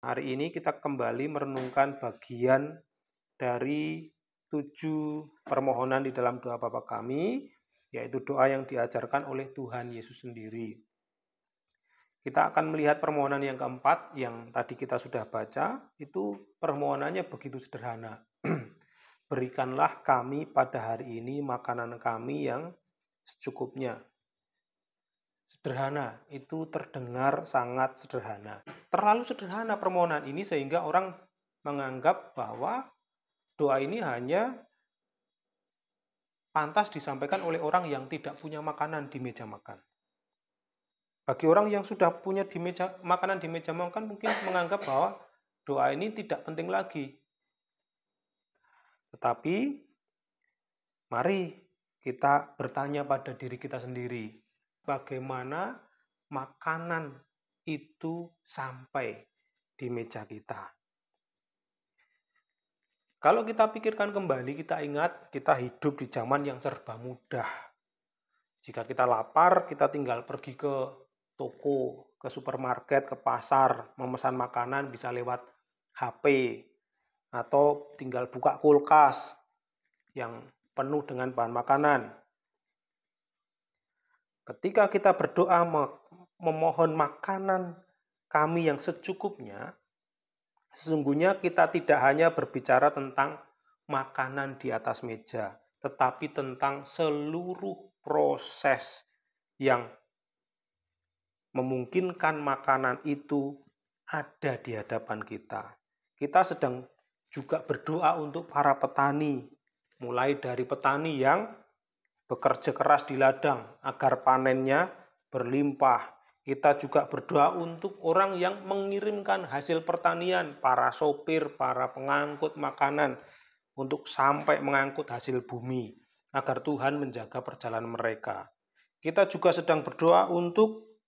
Hari ini kita kembali merenungkan bagian dari 7 permohonan di dalam doa Bapa kami, yaitu doa yang diajarkan oleh Tuhan Yesus sendiri. Kita akan melihat permohonan yang keempat yang tadi kita sudah baca, itu permohonannya begitu sederhana. Berikanlah kami pada hari ini makanan kami yang secukupnya. Sederhana, itu terdengar sangat sederhana. Terlalu sederhana permohonan ini sehingga orang menganggap bahwa doa ini hanya pantas disampaikan oleh orang yang tidak punya makanan di meja makan. Bagi orang yang sudah punya makanan di meja makan mungkin menganggap bahwa doa ini tidak penting lagi. Tetapi mari kita bertanya pada diri kita sendiri, bagaimana makanan itu sampai di meja kita. Kalau kita pikirkan kembali, kita ingat kita hidup di zaman yang serba mudah. Jika kita lapar, kita tinggal pergi ke toko, ke supermarket, ke pasar, memesan makanan bisa lewat HP, atau tinggal buka kulkas yang penuh dengan bahan makanan. Ketika kita berdoa memohon makanan kami yang secukupnya, sesungguhnya kita tidak hanya berbicara tentang makanan di atas meja, tetapi tentang seluruh proses yang memungkinkan makanan itu ada di hadapan kita. Kita sedang juga berdoa untuk para petani, mulai dari petani yang bekerja keras di ladang agar panennya berlimpah. Kita juga berdoa untuk orang yang mengirimkan hasil pertanian, para sopir, para pengangkut makanan, untuk sampai mengangkut hasil bumi, agar Tuhan menjaga perjalanan mereka. Kita juga sedang berdoa untuk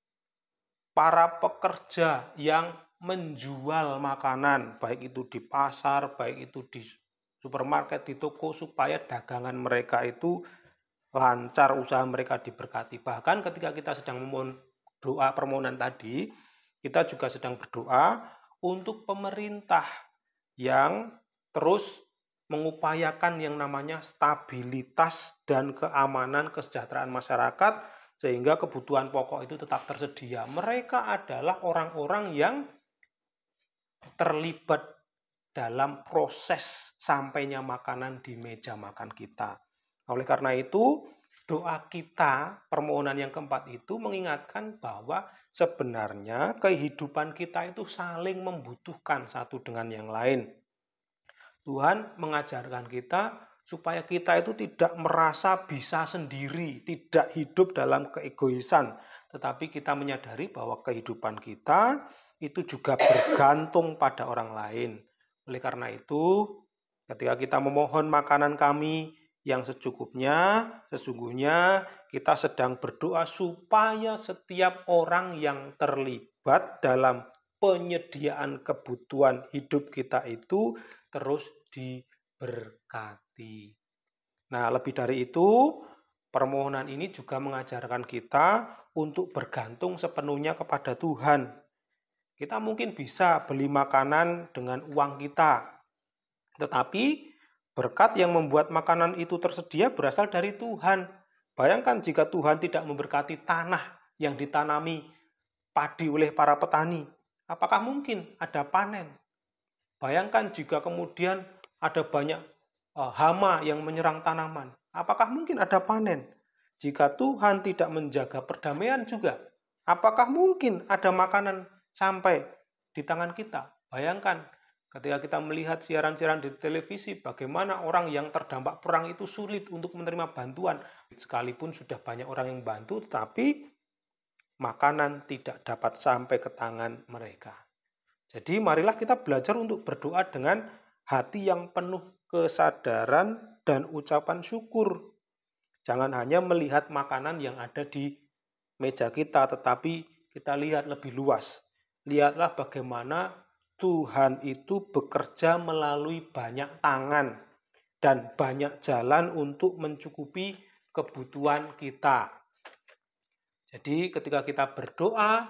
para pekerja yang menjual makanan, baik itu di pasar, baik itu di supermarket, di toko, supaya dagangan mereka itu lancar, usaha mereka diberkati. Bahkan ketika kita sedang memohon doa permohonan tadi, kita juga sedang berdoa untuk pemerintah yang terus mengupayakan yang namanya stabilitas dan keamanan kesejahteraan masyarakat sehingga kebutuhan pokok itu tetap tersedia. Mereka adalah orang-orang yang terlibat dalam proses sampainya makanan di meja makan kita. Oleh karena itu, doa kita, permohonan yang keempat itu mengingatkan bahwa sebenarnya kehidupan kita itu saling membutuhkan satu dengan yang lain. Tuhan mengajarkan kita supaya kita itu tidak merasa bisa sendiri, tidak hidup dalam keegoisan, tetapi kita menyadari bahwa kehidupan kita itu juga bergantung pada orang lain. Oleh karena itu, ketika kita memohon makanan kami yang secukupnya, sesungguhnya kita sedang berdoa supaya setiap orang yang terlibat dalam penyediaan kebutuhan hidup kita itu terus diberkati. Nah, lebih dari itu, permohonan ini juga mengajarkan kita untuk bergantung sepenuhnya kepada Tuhan. Kita mungkin bisa beli makanan dengan uang kita, tetapi berkat yang membuat makanan itu tersedia berasal dari Tuhan. Bayangkan jika Tuhan tidak memberkati tanah yang ditanami padi oleh para petani, apakah mungkin ada panen? Bayangkan jika kemudian ada banyak hama yang menyerang tanaman, apakah mungkin ada panen? Jika Tuhan tidak menjaga perdamaian juga, apakah mungkin ada makanan sampai di tangan kita? Bayangkan ketika kita melihat siaran-siaran di televisi, bagaimana orang yang terdampak perang itu sulit untuk menerima bantuan. Sekalipun sudah banyak orang yang bantu, tetapi makanan tidak dapat sampai ke tangan mereka. Jadi marilah kita belajar untuk berdoa dengan hati yang penuh kesadaran dan ucapan syukur. Jangan hanya melihat makanan yang ada di meja kita, tetapi kita lihat lebih luas. Lihatlah bagaimana Tuhan itu bekerja melalui banyak tangan dan banyak jalan untuk mencukupi kebutuhan kita. Jadi ketika kita berdoa,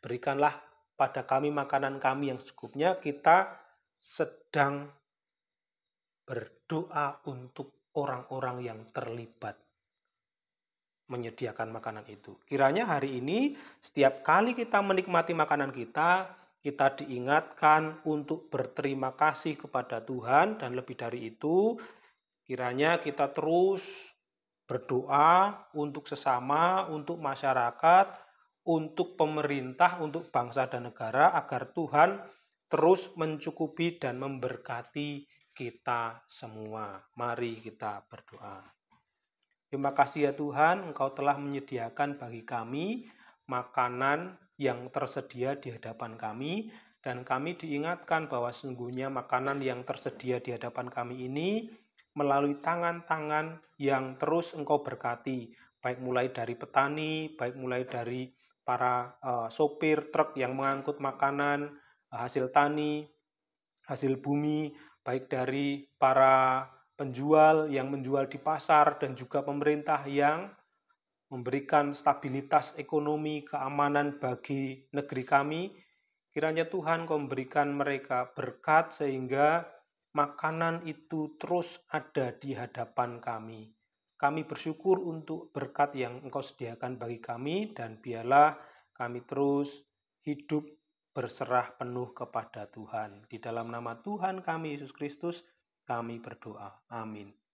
berikanlah pada kami makanan kami yang secukupnya, kita sedang berdoa untuk orang-orang yang terlibat menyediakan makanan itu. Kiranya hari ini setiap kali kita menikmati makanan kita, kita diingatkan untuk berterima kasih kepada Tuhan, dan lebih dari itu, kiranya kita terus berdoa untuk sesama, untuk masyarakat, untuk pemerintah, untuk bangsa dan negara, agar Tuhan terus mencukupi dan memberkati kita semua. Mari kita berdoa. Terima kasih ya Tuhan, Engkau telah menyediakan bagi kami makanan yang tersedia di hadapan kami, dan kami diingatkan bahwa sesungguhnya makanan yang tersedia di hadapan kami ini melalui tangan-tangan yang terus Engkau berkati, baik mulai dari petani, baik mulai dari para sopir truk yang mengangkut makanan, hasil tani, hasil bumi, baik dari para penjual yang menjual di pasar, dan juga pemerintah yang memberikan stabilitas ekonomi, keamanan bagi negeri kami. Kiranya Tuhan Kau memberikan mereka berkat sehingga makanan itu terus ada di hadapan kami. Kami bersyukur untuk berkat yang Engkau sediakan bagi kami, dan biarlah kami terus hidup berserah penuh kepada Tuhan. Di dalam nama Tuhan kami Yesus Kristus, kami berdoa. Amin.